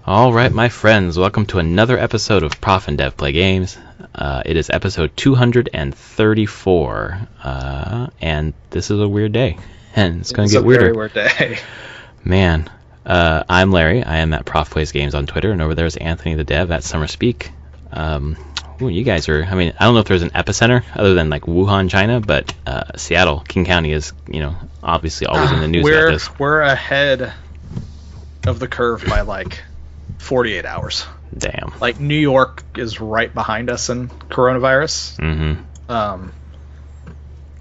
All right, my friends, welcome to another episode of Prof and Dev Play Games. It is episode 234, and this is a weird day, and it's going to get weirder. It's a very weird day. Man, I'm Larry. I am at Prof Plays Games on Twitter, and over there is Anthony the Dev at SummerSpeak. You guys are, I don't know if there's an epicenter other than like Wuhan, China, but Seattle, King County is, obviously always in the news about this. We're ahead of the curve by like 48 hours. Damn. Like New York is right behind us in coronavirus. Mm-hmm.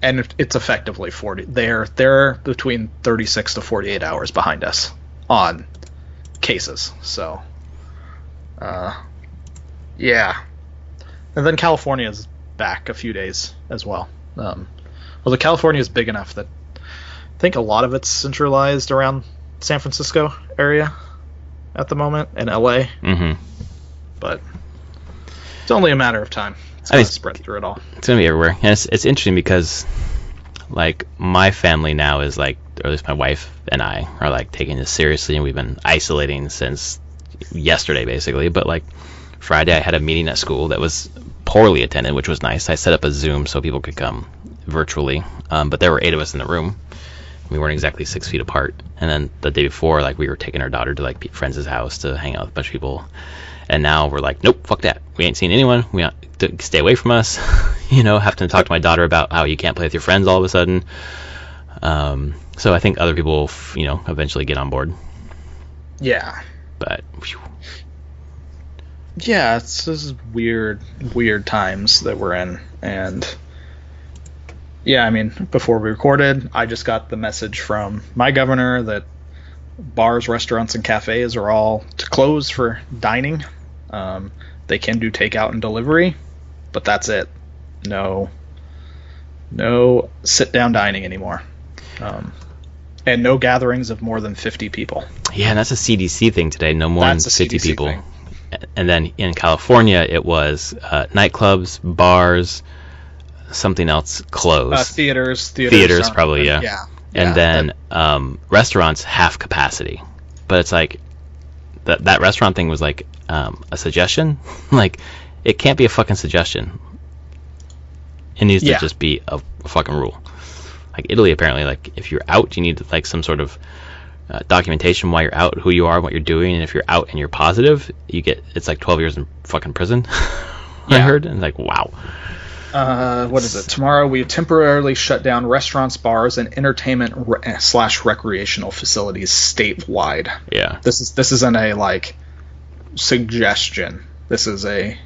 And it's effectively 40. They're between 36 to 48 hours behind us on cases. So, yeah. And then California is back a few days as well. Although California is big enough that I think a lot of it's centralized around San Francisco area at the moment, and LA. Mm-hmm. But it's only a matter of time. It's going to spread through it all. It's going to be everywhere. And it's interesting because, like, my family now is like, or at least my wife and I are like taking this seriously, and we've been isolating since yesterday, basically. But like Friday, I had a meeting at school that was poorly attended, which was nice. I set up a Zoom so people could come virtually, but there were 8 of us in the room. We weren't exactly 6 feet apart. And then the day before, like, we were taking our daughter to like friends' house to hang out with a bunch of people. And now we're like, nope, fuck that. We ain't seen anyone. We have to stay away from us. Have to talk to my daughter about how you can't play with your friends all of a sudden. So I think other people will, eventually get on board. Yeah. But whew. Yeah, this is weird times that we're in. And yeah, before we recorded, I just got the message from my governor that bars, restaurants, and cafes are all to close for dining. They can do takeout and delivery, but that's it. No sit-down dining anymore. And no gatherings of more than 50 people. Yeah, and that's a CDC thing today. No more than 50 people. Thing. And then in California, it was nightclubs, bars, something else closed. Theaters probably, yeah. Yeah. And then restaurants half capacity. But it's like that restaurant thing was like a suggestion. Like, it can't be a fucking suggestion. It needs to just be a fucking rule. Like Italy, apparently, like if you're out, you need like some sort of documentation why you're out, who you are, what you're doing, and if you're out and you're positive, it's like 12 years in fucking prison. I heard, and like, wow. What is it? Tomorrow we temporarily shut down restaurants, bars, and entertainment / recreational facilities statewide. Yeah. This isn't a like suggestion. This is a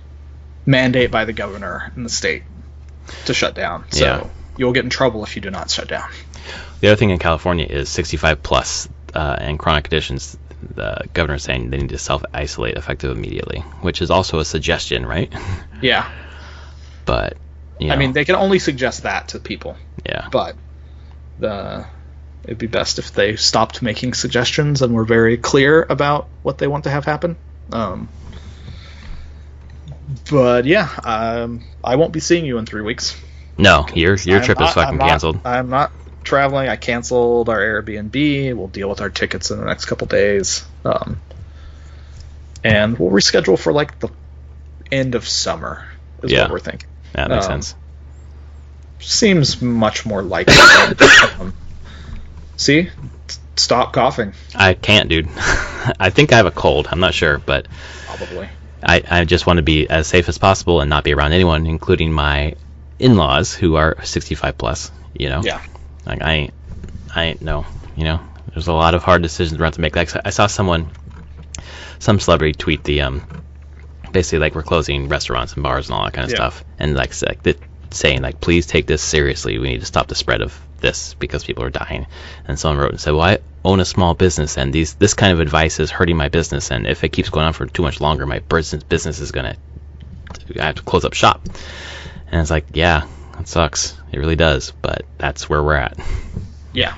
mandate by the governor in the state to shut down. So you'll get in trouble if you do not shut down. The other thing in California is 65 plus and chronic conditions. The governor is saying they need to self-isolate effective immediately, which is also a suggestion, right? Yeah. But they can only suggest that to people. Yeah. But it'd be best if they stopped making suggestions and were very clear about what they want to have happen. But yeah, I won't be seeing you in 3 weeks. No, your trip is fucking canceled. I'm not traveling. I canceled our Airbnb. We'll deal with our tickets in the next couple days. And we'll reschedule for like the end of summer is what we're thinking. That makes sense. Seems much more likely. See? Stop coughing. I can't, dude. I think I have a cold. I'm not sure, but probably. I just want to be as safe as possible and not be around anyone, including my in-laws who are 65 plus. Yeah. Like I ain't no. There's a lot of hard decisions we're going to make. Like I saw some celebrity tweet the basically like we're closing restaurants and bars and all that kind of stuff, and like saying like, please take this seriously. We need to stop the spread of this because people are dying. And someone wrote and said, well, I own a small business, and this kind of advice is hurting my business, and if it keeps going on for too much longer, my business is I have to close up shop. And it's like, yeah, it sucks. It really does, but that's where we're at. Yeah.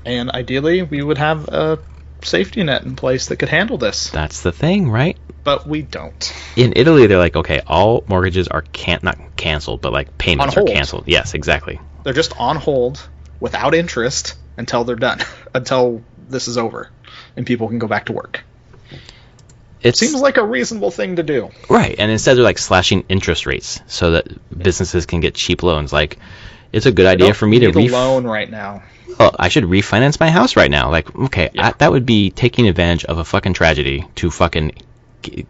And ideally, we would have a safety net in place that could handle this. That's the thing, right? But we don't. In Italy, they're like, okay, all mortgages are not canceled, but like payments are canceled. Yes, exactly. They're just on hold without interest until they're done, until this is over, and people can go back to work. It seems like a reasonable thing to do. Right, and instead they're like slashing interest rates so that businesses can get cheap loans. Like, it's a good idea for me to loan right now. Oh, I should refinance my house right now. Like, okay, that would be taking advantage of a fucking tragedy to fucking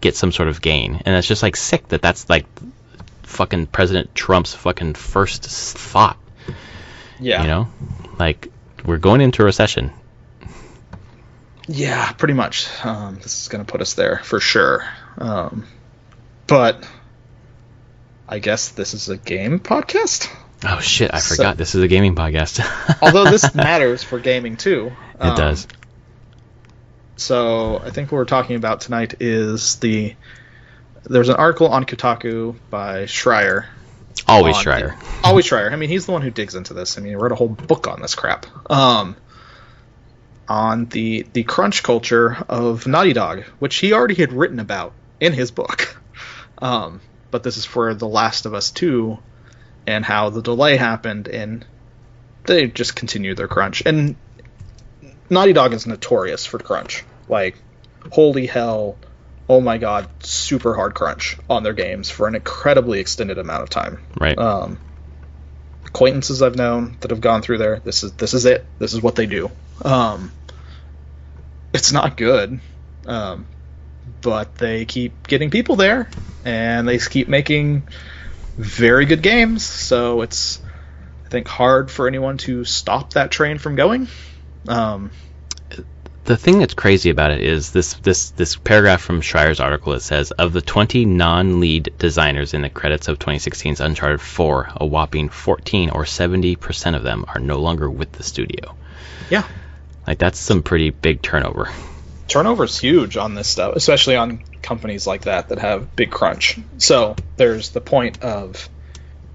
get some sort of gain. And it's just like sick that's like fucking President Trump's fucking first thought. Yeah. You know? Like, we're going into a recession. Yeah, pretty much. This is going to put us there for sure. But I guess this is a game podcast? Oh, shit, I forgot. This is a gaming podcast. Although this matters for gaming, too. It does. So I think what we're talking about tonight is there's an article on Kotaku by Schreier. Always Schreier. Always Schreier. I mean, he's the one who digs into this. I mean, he wrote a whole book on this crap. On the crunch culture of Naughty Dog, which he already had written about in his book. But this is for The Last of Us 2 and how the delay happened, and they just continued their crunch. And Naughty Dog is notorious for crunch. Like, holy hell, oh my god, super hard crunch on their games for an incredibly extended amount of time. Right. Acquaintances I've known that have gone through there, this is it. This is what they do. It's not good, but they keep getting people there, and they keep making very good games, so it's, I think, hard for anyone to stop that train from going. The thing that's crazy about it is this paragraph from Schreier's article. It says, of the 20 non-lead designers in the credits of 2016's Uncharted 4, a whopping 14 or 70% of them are no longer with the studio. Yeah. Like, that's some pretty big turnover. Turnover's huge on this stuff, especially on companies like that have big crunch. So there's the point of,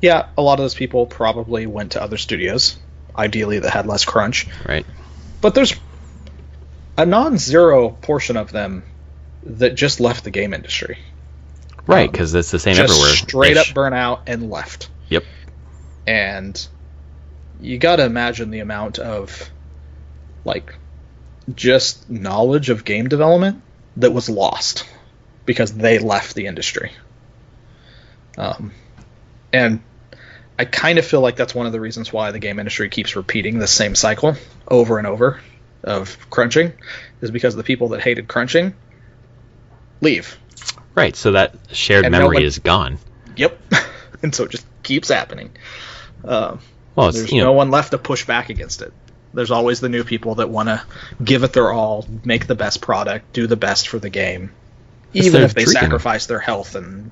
a lot of those people probably went to other studios, ideally that had less crunch. Right. But there's a non-zero portion of them that just left the game industry. Right, because it's the same just everywhere. Straight up burn out and left. Yep. And you got to imagine the amount of, like, just knowledge of game development that was lost because they left the industry. And I kind of feel like that's one of the reasons why the game industry keeps repeating the same cycle over and over of crunching, is because the people that hated crunching leave. Right, so that shared memory is gone. Yep. And so it just keeps happening. There's no one left to push back against it. There's always the new people that want to give it their all, make the best product, do the best for the game, even if they sacrifice their health and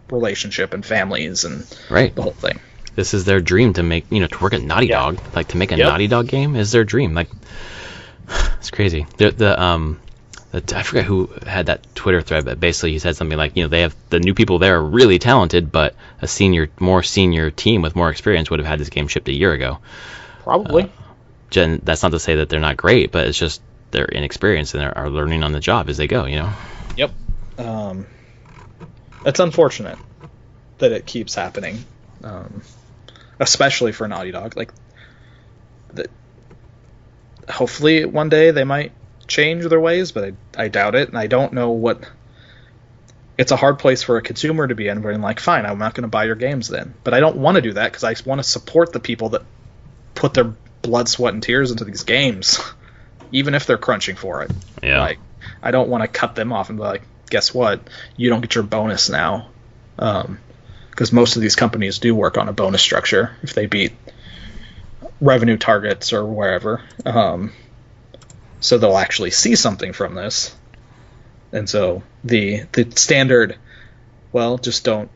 relationship and families and the whole thing. This is their dream to make, to work at Naughty Dog. Like, to make a Naughty Dog game is their dream. Like, it's crazy. I forget who had that Twitter thread, but basically he said something like, they have the new people there are really talented, but a more senior team with more experience would have had this game shipped a year ago. Probably. That's not to say that they're not great, but it's just they're inexperienced and are learning on the job as they go, Yep. It's unfortunate that it keeps happening, especially for Naughty Dog. Like, hopefully one day they might change their ways, but I doubt it, and I don't know what. It's a hard place for a consumer to be in, where I'm like, fine, I'm not going to buy your games then. But I don't want to do that because I want to support the people that put their blood, sweat, and tears into these games, even if they're crunching for it. Yeah. Like, I don't want to cut them off and be like, guess what? You don't get your bonus now. Because most of these companies do work on a bonus structure if they beat revenue targets or wherever. So they'll actually see something from this. And so the standard, just don't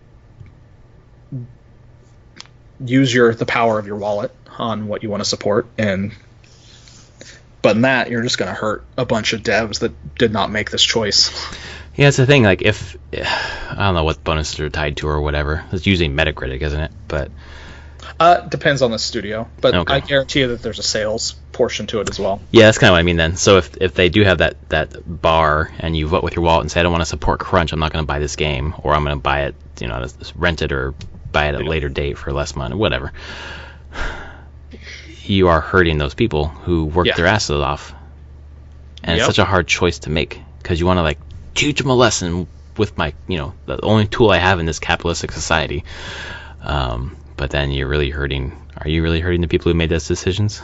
use the power of your wallet on what you want to support, but in that you're just going to hurt a bunch of devs that did not make this choice. Yeah, it's the thing. Like, if I don't know what bonuses are tied to or whatever, it's usually Metacritic, isn't it? But depends on the studio, but okay. I guarantee you that there's a sales portion to it as well. Yeah, that's kind of what I mean then. So if they do have that bar and you vote with your wallet and say, I don't want to support crunch, I'm not going to buy this game, or I'm going to buy it, rent it or buy it at a later date for less money, whatever. You are hurting those people who work their asses off. And it's such a hard choice to make, because you want to, like, teach them a lesson with my, the only tool I have in this capitalistic society. But then are you really hurting the people who made those decisions?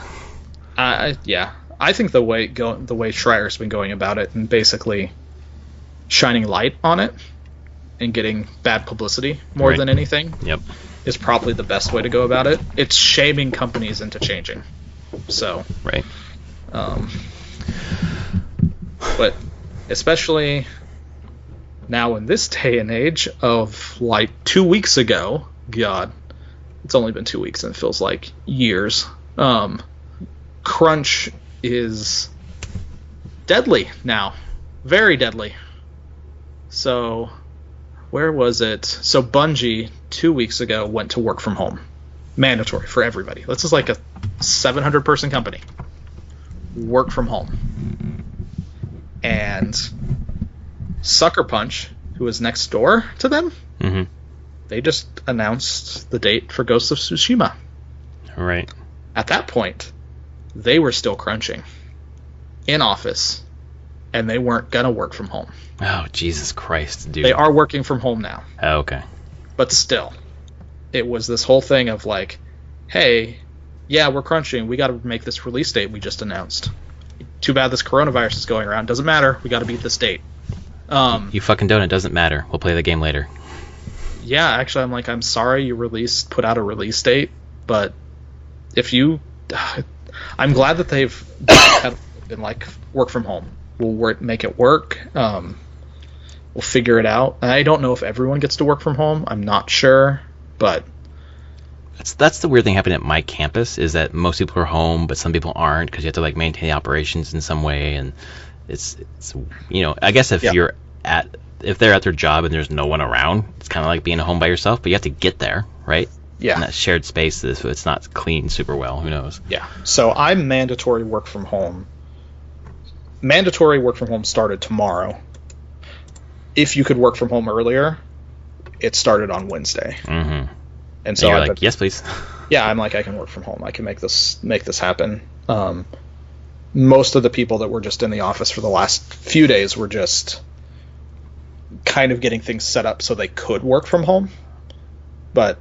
Yeah. I think the way Schreier's been going about it and basically shining light on it and getting bad publicity more than anything is probably the best way to go about it. It's shaming companies into changing. So right. But especially now in this day and age of like 2 weeks ago, God, it's only been 2 weeks and it feels like years. Crunch is deadly now, very deadly. So where was it? So Bungie 2 weeks ago went to work from home, mandatory for everybody. This is like a 700 person company, work from home. And Sucker Punch, who is next door to them, they just announced the date for Ghost of Tsushima. Right. At that point, they were still crunching in office, and they weren't gonna work from home. Oh, Jesus Christ, dude. They are working from home now. Oh, okay. But still, it was this whole thing of like, hey, yeah, we're crunching. We got to make this release date we just announced. Too bad this coronavirus is going around. Doesn't matter. We got to beat this date. You fucking don't. It doesn't matter. We'll play the game later. Yeah, actually, I'm sorry you put out a release date, but if you, I'm glad that they've been like work from home. We'll make it work. We'll figure it out. I don't know if everyone gets to work from home. I'm not sure, but that's the weird thing happening at my campus is that most people are home, but some people aren't because you have to like maintain the operations in some way, and it's I guess if they're at their job and there's no one around, it's kind of like being home by yourself, but you have to get there, right? Yeah. And that shared space, if it's not cleaned super well, who knows? Yeah. So I'm mandatory work from home. Mandatory work from home started tomorrow. If you could work from home earlier, it started on Wednesday. Mm-hmm. And so you're like, yes, please. Yeah, I'm like, I can work from home. I can make this happen. Most of the people that were just in the office for the last few days were just kind of getting things set up so they could work from home. But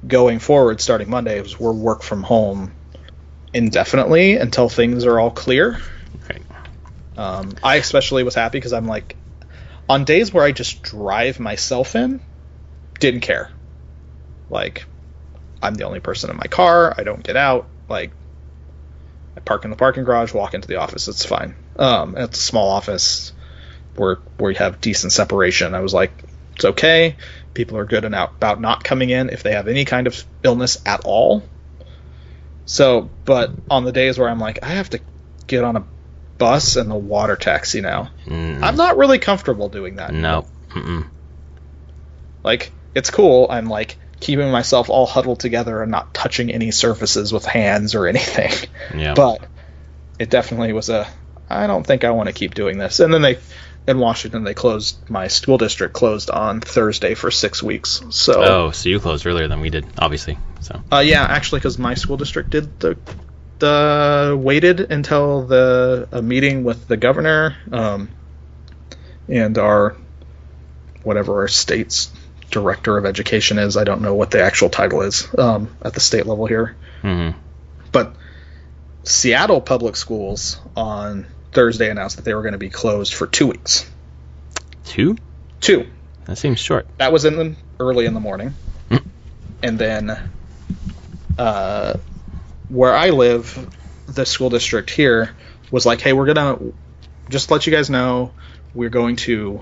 going forward, starting Monday, we're work from home indefinitely until things are all clear. Right. I especially was happy because I'm like, on days where I just drive myself in, didn't care. Like, I'm the only person in my car. I don't get out. Like, I park in the parking garage, walk into the office. It's fine. It's a small office where we have decent separation. I was like, it's okay. People are good about not coming in if they have any kind of illness at all. So, but on the days where I'm like, I have to get on a bus and the water taxi now, I'm not really comfortable doing that. No. Like, it's cool. I'm like keeping myself all huddled together and not touching any surfaces with hands or anything. Yeah. But it definitely was I don't think I want to keep doing this. And then in Washington, my school district closed on Thursday for 6 weeks. So so you closed earlier than we did, obviously. So yeah, actually, because my school district did the waited until a meeting with the governor and our state's director of education is. I don't know what the actual title is at the state level here. Mm-hmm. But Seattle public schools on Thursday announced that they were going to be closed for 2 weeks. 2? 2. That seems short. That was early in the morning. And then where I live, the school district here was like, hey, we're going to just let you guys know we're going to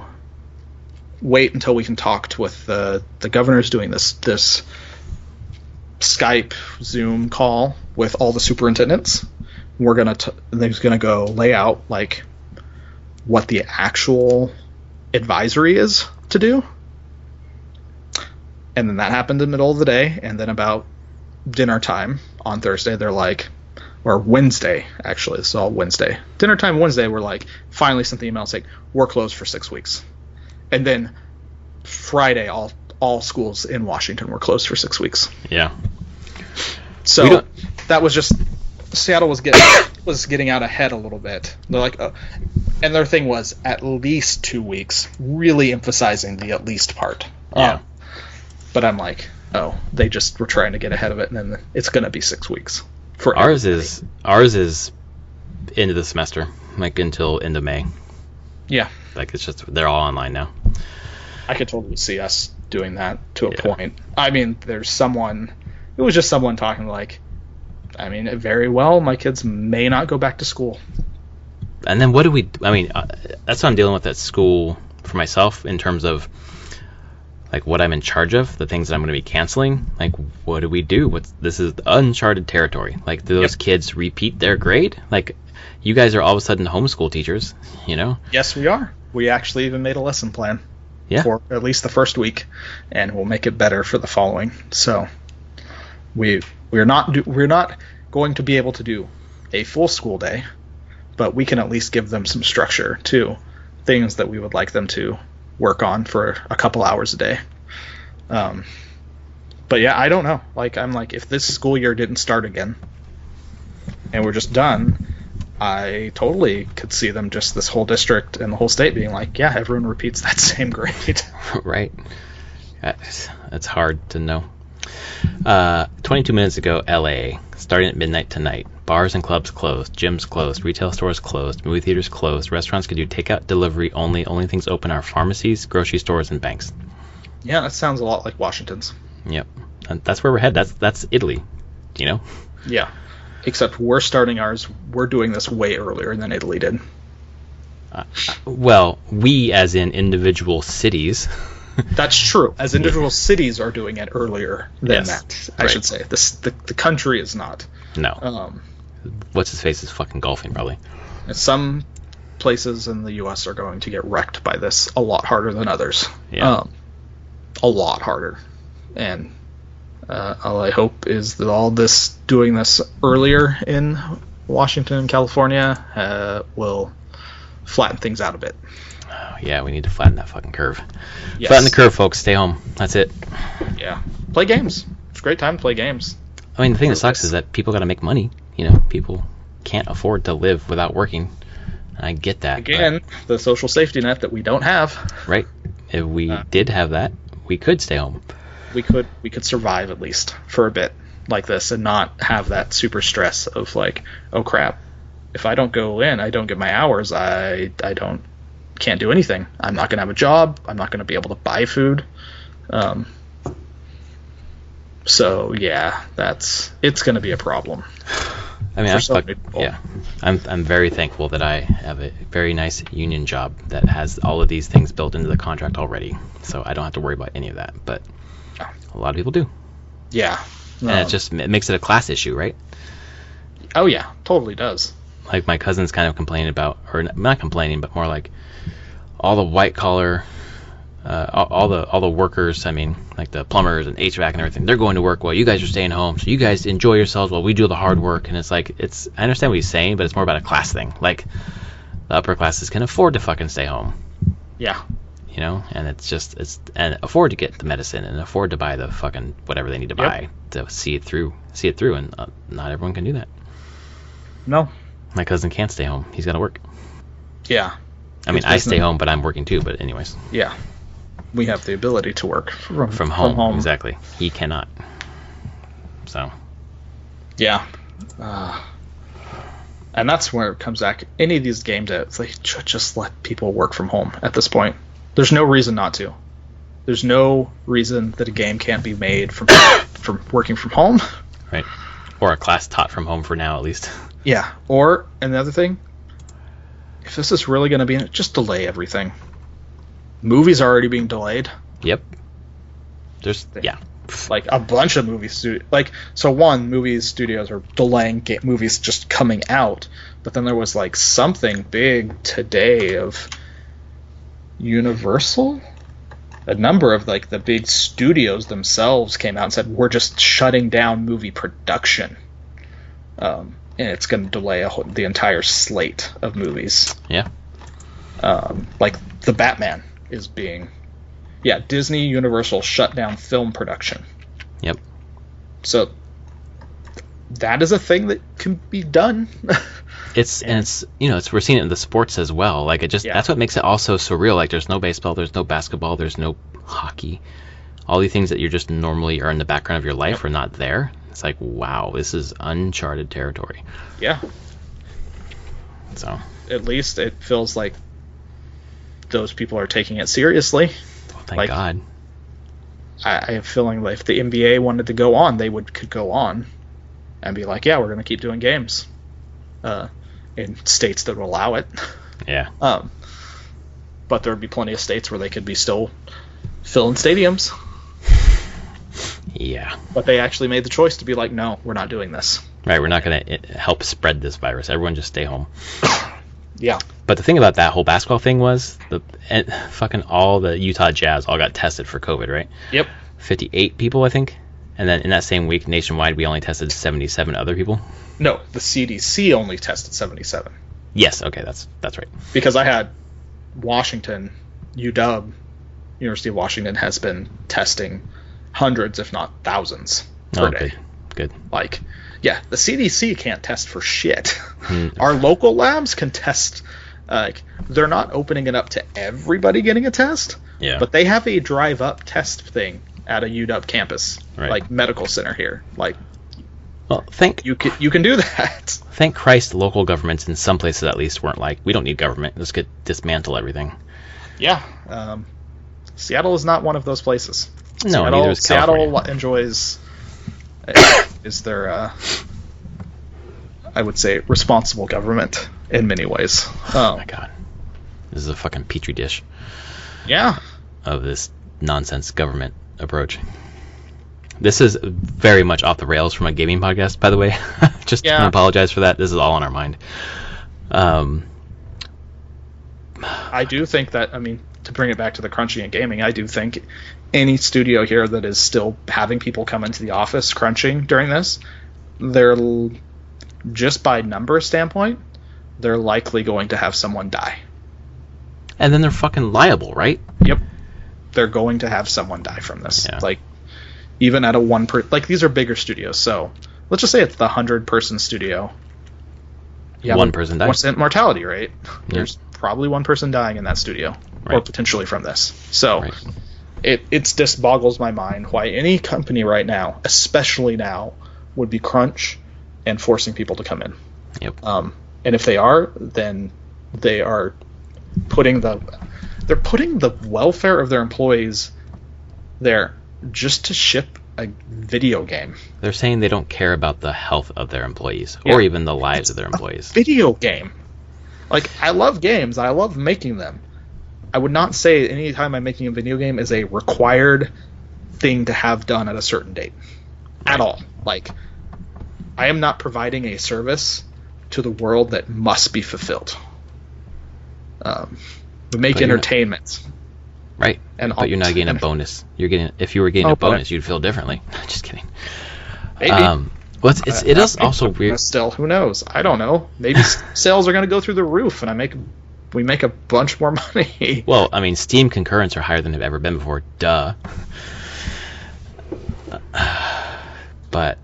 wait until we can talk with the governor's doing this Skype Zoom call with all the superintendents. We're going to they're going to go lay out like what the actual advisory is to do. And then that happened in the middle of the day, and then about dinner time on Thursday, they're like, or Wednesday, actually, this is all Wednesday. Dinner time Wednesday, we're like, finally sent the email saying, we're closed for 6 weeks. And then Friday, all schools in Washington were closed for 6 weeks. Yeah. So that was just, Seattle was getting out ahead a little bit. They're like, And their thing was at least 2 weeks, really emphasizing the at least part. Yeah. But I'm like, oh, they just were trying to get ahead of it, and then it's going to be 6 weeks. For ours is end of the semester, like until end of May. Yeah. Like it's just they're all online now. I could totally see us doing that to a point. I mean, there's someone. It was just someone talking like, I mean, very well, my kids may not go back to school. And then what do we? I mean, that's what I'm dealing with at school for myself in terms of like what I'm in charge of, the things that I'm going to be canceling. Like, what do we do? This is uncharted territory. Like, do those kids repeat their grade? Like, you guys are all of a sudden homeschool teachers, you know? Yes, we are. We actually even made a lesson plan for at least the first week, and we'll make it better for the following. So, we're not going to be able to do a full school day, but we can at least give them some structure to things that we would like them to work on for a couple hours a day. But yeah, I don't know. Like, I'm like, if this school year didn't start again and we're just done, I totally could see them, just this whole district and the whole state, being like, yeah, everyone repeats that same grade. Right. That's hard to know. 22 minutes ago, LA, starting at midnight tonight. Bars and clubs closed, gyms closed, retail stores closed, movie theaters closed, restaurants can do takeout, delivery only. Only things open are pharmacies, grocery stores, and banks. Yeah, that sounds a lot like Washington's. Yep. And that's where we're headed. That's Italy, you know? Yeah. Except we're starting ours, we're doing this way earlier than Italy did. Well, we as in individual cities. That's true. As individual cities are doing it earlier than that, I should say. The country is not. No. What's his face is fucking golfing, probably. Some places in the U.S. are going to get wrecked by this a lot harder than others. Yeah. A lot harder. And all I hope is that doing this earlier in Washington and California will flatten things out a bit. Oh, yeah, we need to flatten that fucking curve. Yes. Flatten the curve, folks. Stay home. That's it. Yeah. Play games. It's a great time to play games. I mean, the thing that sucks is that people got to make money. You know, people can't afford to live without working. I get that. Again, the social safety net that we don't have. Right. If we did have that, we could stay home. We could survive at least for a bit like this and not have that super stress of like, oh crap, if I don't go in, I don't get my hours, I can't do anything. I'm not going to have a job. I'm not going to be able to buy food. So yeah, it's going to be a problem. I mean, I'm very thankful that I have a very nice union job that has all of these things built into the contract already, so I don't have to worry about any of that. But a lot of people do. Yeah, and it makes it a class issue, right? Oh yeah, totally does. Like my cousin's kind of complaining about, or not complaining, but more like all the white collar, all the workers. I mean, like the plumbers and HVAC and everything. They're going to work while you guys are staying home. So you guys enjoy yourselves while we do the hard work. And it's like I understand what he's saying, but it's more about a class thing. Like the upper classes can afford to fucking stay home. Yeah. You know, and and afford to get the medicine and afford to buy the fucking whatever they need to buy to see it through, and not everyone can do that. No. My cousin can't stay home. He's got to work. Yeah. I mean, I stay home, but I'm working too. But anyways. Yeah. We have the ability to work from home. Exactly. He cannot. So. Yeah. And that's where it comes back. Any of these games, it's like, just let people work from home at this point. There's no reason not to. There's no reason that a game can't be made from working from home. Right. Or a class taught from home for now, at least. Yeah. Or another thing, if this is really going to be in it, just delay everything. Movies are already being delayed. Yep. Like a bunch of movie studios. Movie studios are delaying movies just coming out. But then there was like something big today of Universal. A number of like the big studios themselves came out and said, we're just shutting down movie production. And it's going to delay the entire slate of movies. Yeah. Like the Batman is being... Yeah, Disney Universal shut down film production. Yep. So that is a thing that can be done. And we're seeing it in the sports as well. Like that's what makes it all so surreal. Like there's no baseball, there's no basketball, there's no hockey. All these things that you're just normally are in the background of your life are not there. It's like, wow, this is uncharted territory. Yeah. So at least it feels like those people are taking it seriously. Well, thank God. I have a feeling that if the NBA wanted to go on, they could go on and be like, yeah, we're going to keep doing games in states that will allow it. Yeah. But there would be plenty of states where they could be still filling stadiums. Yeah. But they actually made the choice to be like, no, we're not doing this. Right, we're not going to help spread this virus. Everyone just stay home. Yeah. But the thing about that whole basketball thing was fucking all the Utah Jazz all got tested for COVID, right? Yep. 58 people, I think. And then in that same week, nationwide, we only tested 77 other people. No, the CDC only tested 77. Yes, okay, that's right. Because I had Washington, UW, University of Washington has been testing hundreds, if not thousands, per day. Good. Like, yeah, the CDC can't test for shit. Our local labs can test. They're not opening it up to everybody getting a test. Yeah. But they have a drive-up test thing at a UW campus, like medical center here. Like, well, you can do that. Thank Christ, local governments in some places at least weren't like, we don't need government. Let's dismantle everything. Yeah. Seattle is not one of those places. No, neither is California. Seattle enjoys is their I would say responsible government in many ways. Oh my God, this is a fucking petri dish. Yeah. Of this nonsense government approach. This is very much off the rails from a gaming podcast, by the way. Just to apologize for that. This is all on our mind. I do think that, to bring it back to the crunching and gaming, I do think any studio here that is still having people come into the office crunching during this, they're, just by number standpoint, they're likely going to have someone die. And then they're fucking liable, right? Yep. They're going to have someone die from this. Yeah. Like, even at a these are bigger studios, so let's just say it's the 100-person studio. Yeah, one person dies. 1% mortality rate. Yep. There's probably one person dying in that studio, or potentially from this. So it just boggles my mind why any company right now, especially now, would be crunch and forcing people to come in. Yep. And if they are, then they are putting the welfare of their employees there just to ship a video game. They're saying they don't care about the health of their employees or even the lives of their employees. Video game. Like, I love games. I love making them. I would not say any time I'm making a video game is a required thing to have done at a certain date. At all. Like, I am not providing a service to the world that must be fulfilled. We make entertainment. Right. But you're not getting a bonus. If you were getting a bonus, you'd feel differently. Just kidding. Maybe. It is also weird. Still, who knows? I don't know. Maybe sales are going to go through the roof, and we make a bunch more money. Well, Steam concurrents are higher than they've ever been before. Duh. But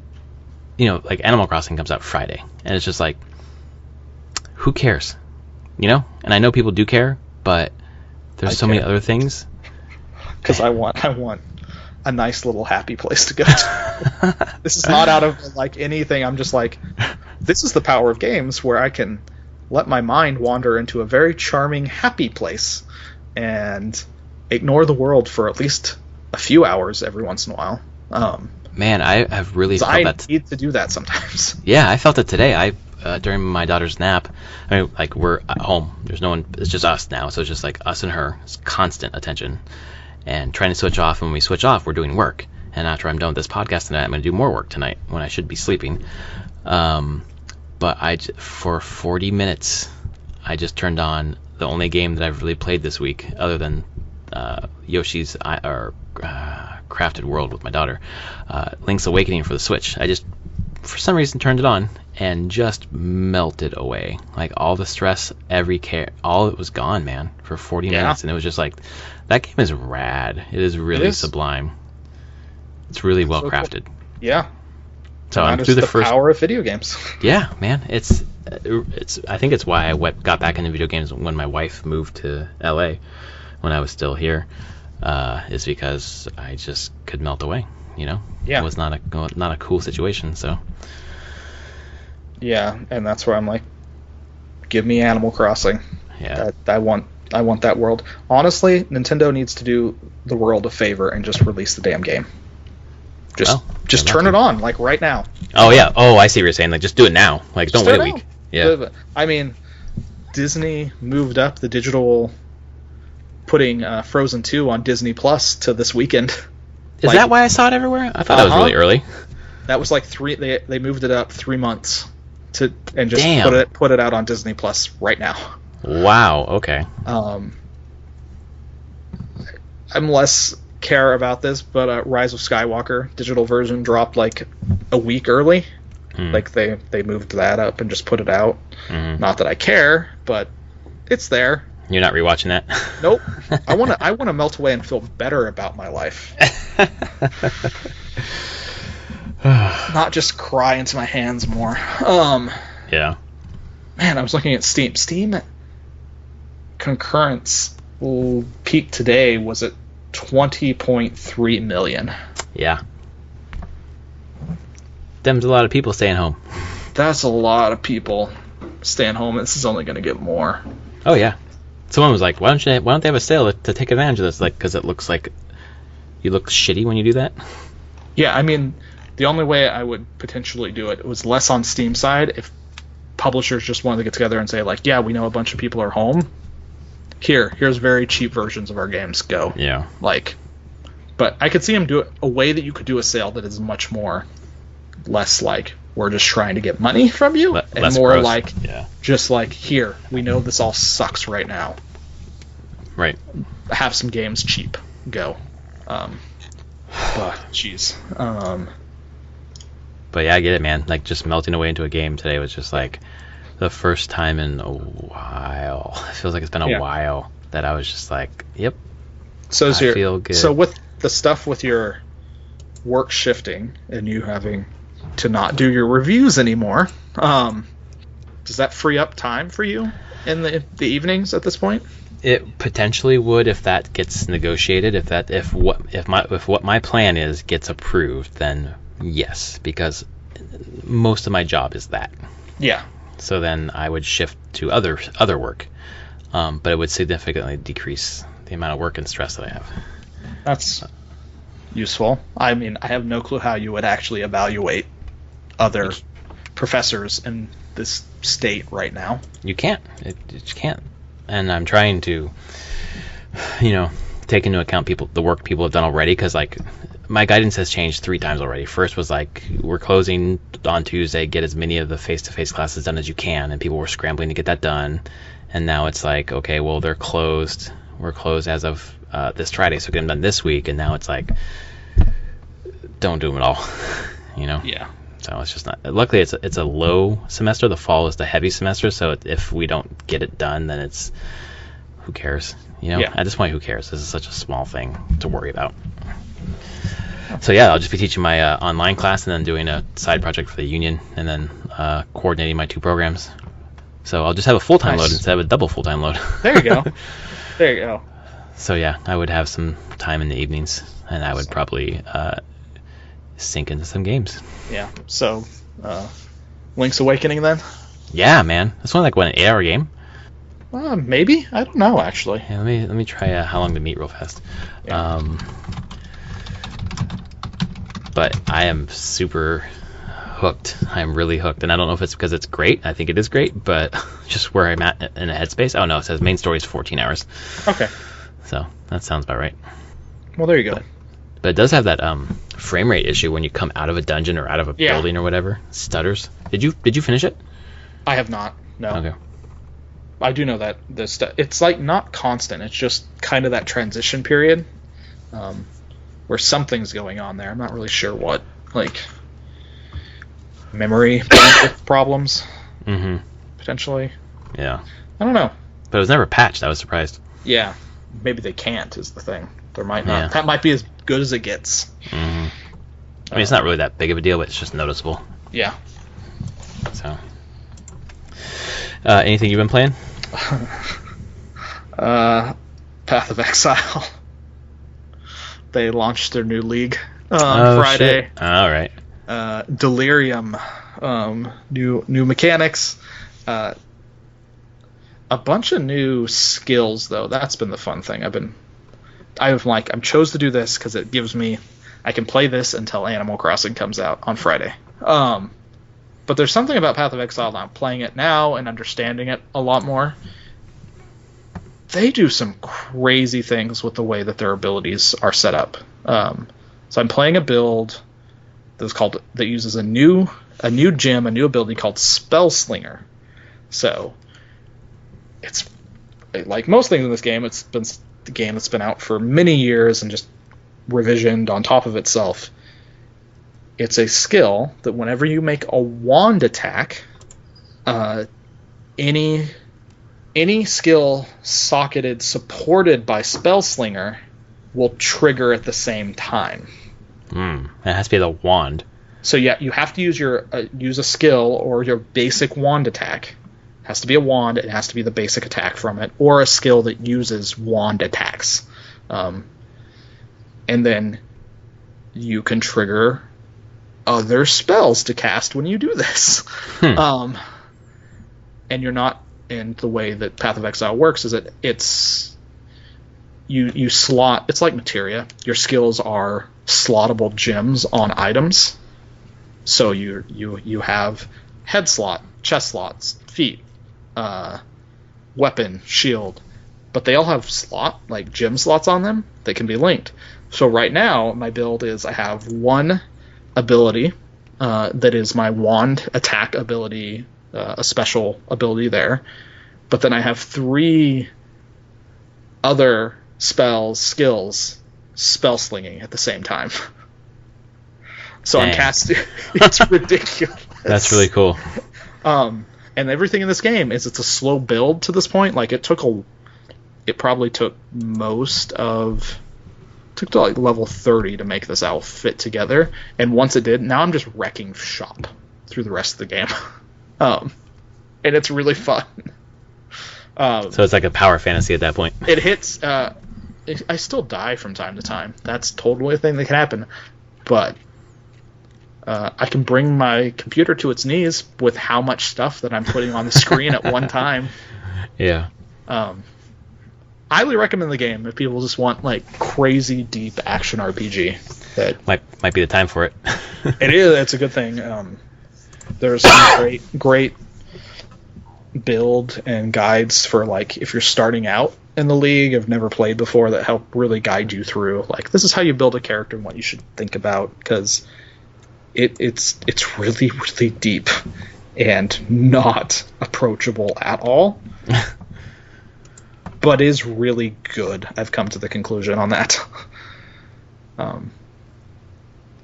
like Animal Crossing comes out Friday, and it's just like, who cares? And I know people do care, but there's so many other things. Because I want a nice little happy place to go to. This is not out of anything. I'm just like, this is the power of games where I can let my mind wander into a very charming, happy place and ignore the world for at least a few hours every once in a while. Man, I have really felt that. I need to do that sometimes. Yeah, I felt it today. During my daughter's nap, we're at home. There's no one. It's just us now. So it's just like us and her. It's constant attention. And trying to switch off. And when we switch off, we're doing work. And after I'm done with this podcast tonight, I'm going to do more work tonight when I should be sleeping. But for 40 minutes, I just turned on the only game that I've really played this week, other than Yoshi's Crafted World with my daughter, Link's Awakening for the Switch. I just, for some reason, turned it on and just melted away. Like, all the stress, every care, all of it was gone, man, for 40 minutes. And it was just like, that game is rad. It is really sublime. It's really well crafted. Cool. Yeah. So And I'm that through is the first. power of video games. Yeah, man, it's. I think it's why I got back into video games when my wife moved to LA, when I was still here, is because I just could melt away. Yeah. It was not a cool situation. So Yeah, and that's where I'm like, give me Animal Crossing. yeah, I want that world. Honestly, Nintendo needs to do the world a favor and just release the damn game. Just turn it on, like right now. oh yeah, oh I see what you're saying. Like just do it now. Like don't wait a week. Yeah, I mean, Disney moved up the digital, putting Frozen 2 on Disney Plus to this weekend. is that why I saw it everywhere? I thought that was really early. That was like they moved it up 3 months and just Damn. put it out on Disney Plus right now. Wow. Okay. I'm less care about this, but Rise of Skywalker digital version dropped like a week early. Like they moved that up and just put it out. Not that I care, but it's there. You're not rewatching that? Nope. I want to melt away and feel better about my life. Not just cry into my hands more. Yeah. Man, I was looking at Steam. Steam concurrence peak today was at 20.3 million. Yeah. Them's a lot of people staying home. That's a lot of people staying home. This is only going to get more. Oh yeah. Someone was like, "Why don't they have a sale to take advantage of this?" Like, because it looks like you look shitty when you do that. Yeah, I mean, the only way I would potentially do it was less on Steam side if publishers just wanted to get together and say like, "Yeah, we know a bunch of people are home. Here's very cheap versions of our games. Go." Yeah. Like, but I could see them do it a way that you could do a sale that is much more less like we're just trying to get money from you, and more gross. like Yeah. just like, here, we know this all sucks right now. Right. Have some games cheap. Go. But jeez. But yeah, I get it, man. Like just melting away into a game today was just like the first time in a while. It feels like it's been a while that I was just like, yep. So feel good. So with the stuff with your work shifting and you having to not do your reviews anymore, does that free up time for you in the evenings at this point? It potentially would if that gets negotiated. If what my plan is gets approved, then yes, because most of my job is that. Yeah. So then I would shift to other work, but it would significantly decrease the amount of work and stress that I have. That's useful. I mean, I have no clue how you would actually evaluate other professors in this state right now. You can't. It just can't. And I'm trying to, take into account the work people have done already, because like my guidance has changed 3 times already. First was like, we're closing on Tuesday, get as many of the face-to-face classes done as you can, and people were scrambling to get that done. And now it's like, okay, well, they're closed. We're closed as of this Friday, so get them done this week. And now it's like, don't do them at all, Yeah. So it's just not. Luckily, it's a low semester. The fall is the heavy semester. So if we don't get it done, then it's who cares? Yeah. At this point, who cares? This is such a small thing to worry about. So yeah, I'll just be teaching my online class and then doing a side project for the union, and then coordinating my 2 programs. So I'll just have a full-time load instead of a double full-time load. There you go. There you go. So yeah, I would have some time in the evenings, and I would probably sink into some games. Yeah. So, Link's Awakening then? Yeah, man. That's only like an 8-hour game. Maybe. I don't know, actually. Yeah, let me try How Long to Meet real fast. Yeah. But I am super hooked. I'm really hooked, and I don't know if it's because it's great. I think it is great, but just where I'm at in a headspace. Oh no, it says main story is 14 hours. Okay. So that sounds about right. Well, there you go. But it does have that frame rate issue when you come out of a dungeon or out of a building or whatever. It stutters. Did you finish it? I have not. No. Okay. I do know that it's like not constant. It's just kind of that transition period, where something's going on there. I'm not really sure what. Like memory bandwidth problems. Mm-hmm. Potentially. Yeah. I don't know. But it was never patched. I was surprised. Yeah. Maybe they can't is the thing. There might not. Yeah. That might be as good as it gets. Mm-hmm. I mean, it's not really that big of a deal, but it's just noticeable. Yeah. So, anything you've been playing? Path of Exile. They launched their new league on Friday. Shit. All right. Delirium, new mechanics, a bunch of new skills though. That's been the fun thing. I'm chose to do this because it gives me, I can play this until Animal Crossing comes out on Friday. But there's something about Path of Exile that I'm playing it now and understanding it a lot more. They do some crazy things with the way that their abilities are set up. So I'm playing a build that uses a new gem, a new ability called Spell Slinger. So it's like most things in this game. It's been the game that's been out for many years and just revisioned on top of itself. It's a skill that whenever you make a wand attack, any skill socketed supported by Spell Slinger will trigger at the same time. It has to be the wand. So yeah, you have to use use a skill or your basic wand attack. It has to be a wand. It has to be the basic attack from it, or a skill that uses wand attacks. And then you can trigger other spells to cast when you do this. And you're not, in the way that Path of Exile works is that you slot, it's like materia. Your skills are slottable gems on items. So you have head slot, chest slots, feet, weapon, shield, but they all have gem slots on them. They can be linked. So right now my build is I have one ability that is my wand attack ability, a special ability there, but then I have 3 other skills spell slinging at the same time. So dang. I'm casting. It's ridiculous. That's really cool. And everything in this game it's a slow build to this point. Like it probably took to like level 30 to make this all fit together. And once it did, now I'm just wrecking shop through the rest of the game. And it's really fun. So it's like a power fantasy at that point. It hits. I still die from time to time. That's totally a thing that can happen. But I can bring my computer to its knees with how much stuff that I'm putting on the screen at one time. Yeah. Highly recommend the game if people just want like crazy deep action RPG. That might be the time for it. It is. It's a good thing. There's some great build and guides for like if you're starting out in the league, have never played before, that help really guide you through like this is how you build a character and what you should think about, because it's really really deep and not approachable at all. But is really good. I've come to the conclusion on that.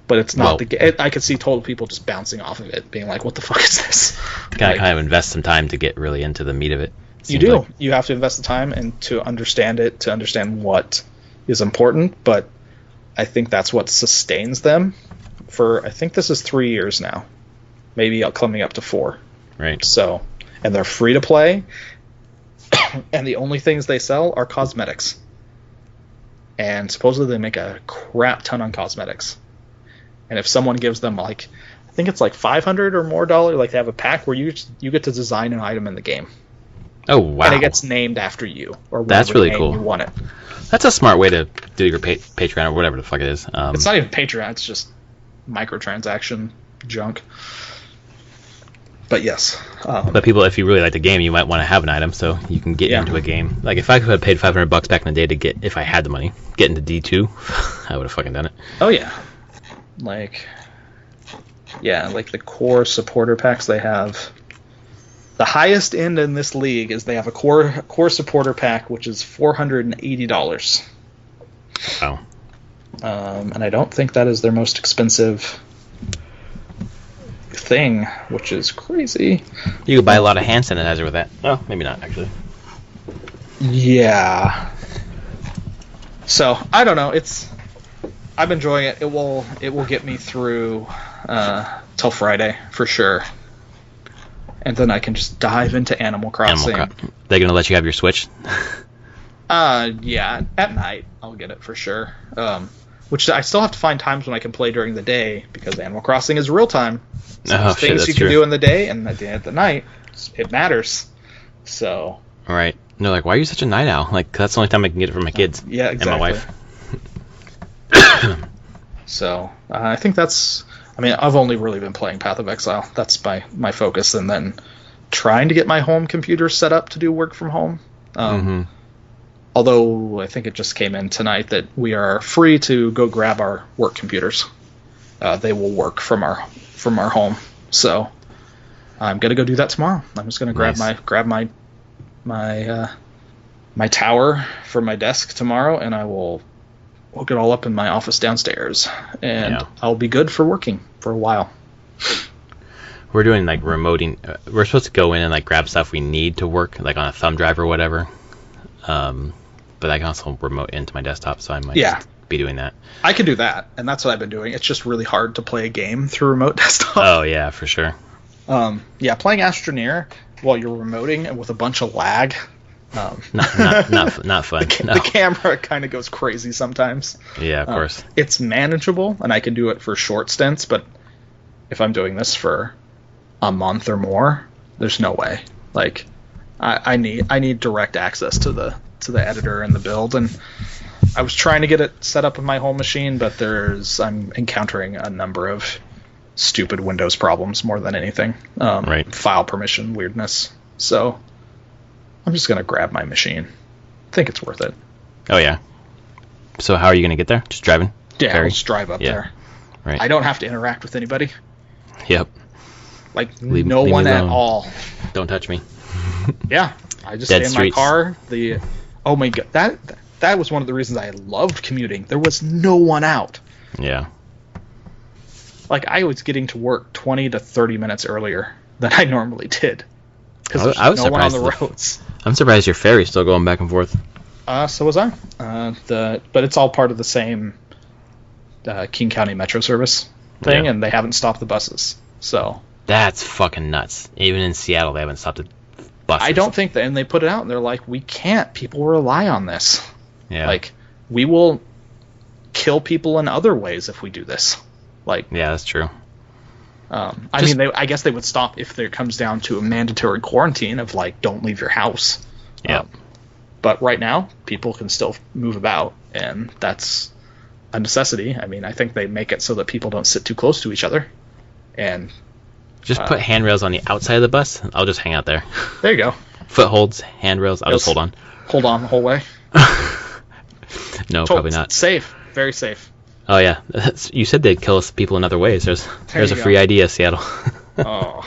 But it's not I could see total people just bouncing off of it, being like, "What the fuck is this?" Gotta kind of invest some time to get really into the meat of it. You do. Like. You have to invest the time and to understand it, to understand what is important. But I think that's what sustains them. I think this is 3 years now, maybe coming up to 4. Right. So, and they're free to play. And the only things they sell are cosmetics. And supposedly they make a crap ton on cosmetics. And if someone gives them I think it's like $500 or more, like they have a pack where you get to design an item in the game. Oh wow! And it gets named after you, or that's really cool. You want it. That's a smart way to do your Patreon or whatever the fuck it is. It's not even Patreon; it's just microtransaction junk. But yes. But people, if you really like the game, you might want to have an item so you can get into a game. Like if I could have paid $500 back in the day to get, if I had the money, get into D2, I would have fucking done it. Oh yeah. Like the core supporter packs they have. The highest end in this league is they have a core supporter pack, which is $480. Wow. And I don't think that is their most expensive thing, which is crazy. You could buy a lot of hand sanitizer with that. Oh, maybe not, actually. Yeah. So, I don't know. I'm enjoying it. It will get me through till Friday for sure, and then I can just dive into Animal Crossing. They're gonna let you have your Switch? Yeah, at night I'll get it for sure. Which I still have to find times when I can play during the day because Animal Crossing is real time. So there's things you can do in the day, and at the night it matters. So. All right. And they're like, "Why are you such a night owl?" Like, that's the only time I can get it from my kids. Yeah, exactly. And my wife. So I think that's. I mean, I've only really been playing Path of Exile. That's my focus, and then trying to get my home computer set up to do work from home. Although I think it just came in tonight that we are free to go grab our work computers. They will work from our home. So I'm gonna go do that tomorrow. I'm just gonna grab my tower for my desk tomorrow, and I will hook it all up in my office downstairs, and I'll be good for working for a while. We're doing like remoting. We're supposed to go in and like grab stuff we need to work, like on a thumb drive or whatever. But I can also remote into my desktop, so I might just be doing that. I can do that, and that's what I've been doing. It's just really hard to play a game through remote desktop. Oh yeah, for sure. Playing Astroneer while you're remoting and with a bunch of lag. Not fun. The camera kind of goes crazy sometimes. Yeah, of course. It's manageable, and I can do it for short stints, but if I'm doing this for a month or more, there's no way. Like, I need direct access to the editor and the build, and I was trying to get it set up in my home machine, but I'm encountering a number of stupid Windows problems more than anything. File permission weirdness. So I'm just gonna grab my machine. I think it's worth it. Oh yeah. So how are you gonna get there? Just driving? Yeah, I'll just drive up there. Right. I don't have to interact with anybody. Yep. Like no one at all. Don't touch me. Yeah. I just stay in my car. Oh my god, that was one of the reasons I loved commuting. There was no one out. Yeah. Like, I was getting to work 20 to 30 minutes earlier than I normally did. Because I was no one on surprised the roads. I'm surprised your ferry's still going back and forth. So was I. But it's all part of the same King County Metro Service thing, and they haven't stopped the buses. So that's fucking nuts. Even in Seattle, they haven't stopped the buses. I don't think that, and they put it out, and they're like, we can't. People rely on this. Yeah. Like, we will kill people in other ways if we do this. Like, yeah, that's true. I guess they would stop if there comes down to a mandatory quarantine of like, don't leave your house. Yeah. But right now, people can still move about, and that's a necessity. I mean, I think they make it so that people don't sit too close to each other, and just put handrails on the outside of the bus. I'll just hang out there. There you go. Footholds, handrails. I'll just hold on. Hold on the whole way. No, probably not. Safe. Very safe. Oh yeah, you said they'd kill us people in other ways. There's a free idea, Seattle. Oh.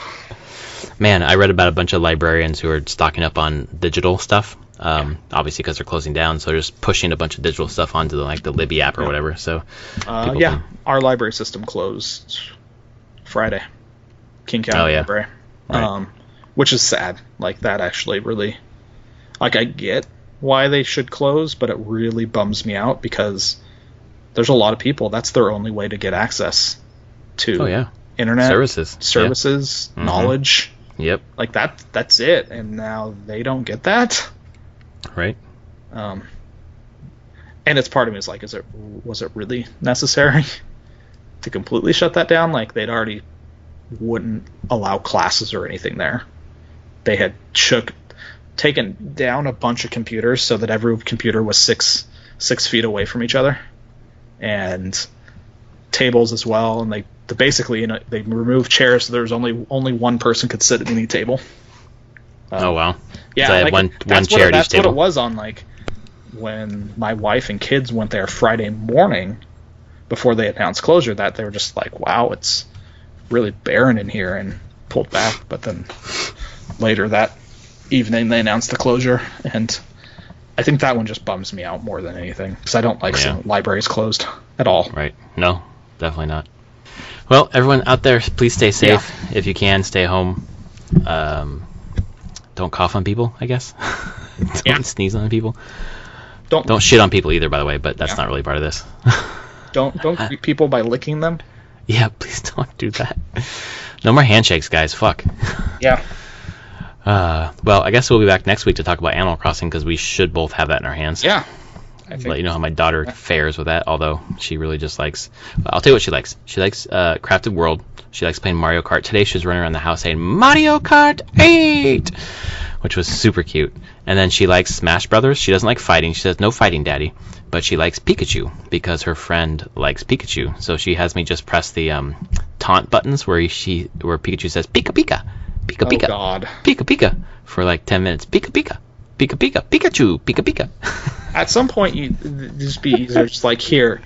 Man, I read about a bunch of librarians who are stocking up on digital stuff. Obviously because they're closing down, so they're just pushing a bunch of digital stuff onto the Libby app or whatever. So our library system closed Friday. King County Library. Right. Which is sad. Like, that actually really, like, I get why they should close, but it really bums me out because there's a lot of people. That's their only way to get access to internet services, knowledge. Yep. Like, that's it. And now they don't get that. Right. And it's part of me is like, was it really necessary to completely shut that down? Like, they'd already wouldn't allow classes or anything there. They had taken down a bunch of computers so that every computer was six feet away from each other, and tables as well. And they basically, they removed chairs so there was only one person could sit at any table. Oh wow! Yeah, so like, one that's chair at each that's table. what it was on, like, when my wife and kids went there Friday morning before they announced closure. That they were just like, wow, it's really barren in here, and pulled back. But then later that evening they announced the closure, and I think that one just bums me out more than anything because I don't like seeing libraries closed at all. Right. No, definitely not. Well, everyone out there, please stay safe. If you can, stay home. Don't cough on people, I guess. Don't sneeze on people. Don't shit on people either, by the way, but that's not really part of this. Don't greet people by licking them. Yeah, please don't do that. No more handshakes, guys. Fuck. Yeah. Well, I guess we'll be back next week to talk about Animal Crossing because we should both have that in our hands. Yeah. Let you know how my daughter fares with that, although she really just likes... I'll tell you what she likes. She likes Crafted World. She likes playing Mario Kart. Today she was running around the house saying, Mario Kart 8! Which was super cute. And then she likes Smash Brothers. She doesn't like fighting. She says, no fighting, Daddy. But she likes Pikachu because her friend likes Pikachu. So she has me just press the taunt buttons where Pikachu says, Pika Pika, Pika Pika, Oh, God. Pika Pika, for like 10 minutes. Pika Pika, Pika Pika, Pikachu, Pika Pika. At some point, you just be easier. Just like, here's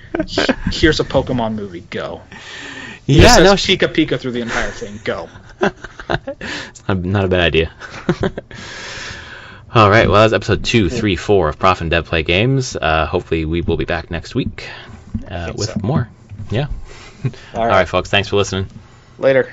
a Pokemon movie. Go. Yeah, no, Pika Pika through the entire thing. Go. It's not a bad idea. All right, well, that's episode 2, 3, 4 of Prof and Dev Play Games. Hopefully we will be back next week with more. Yeah. All right, folks. Thanks for listening. Later.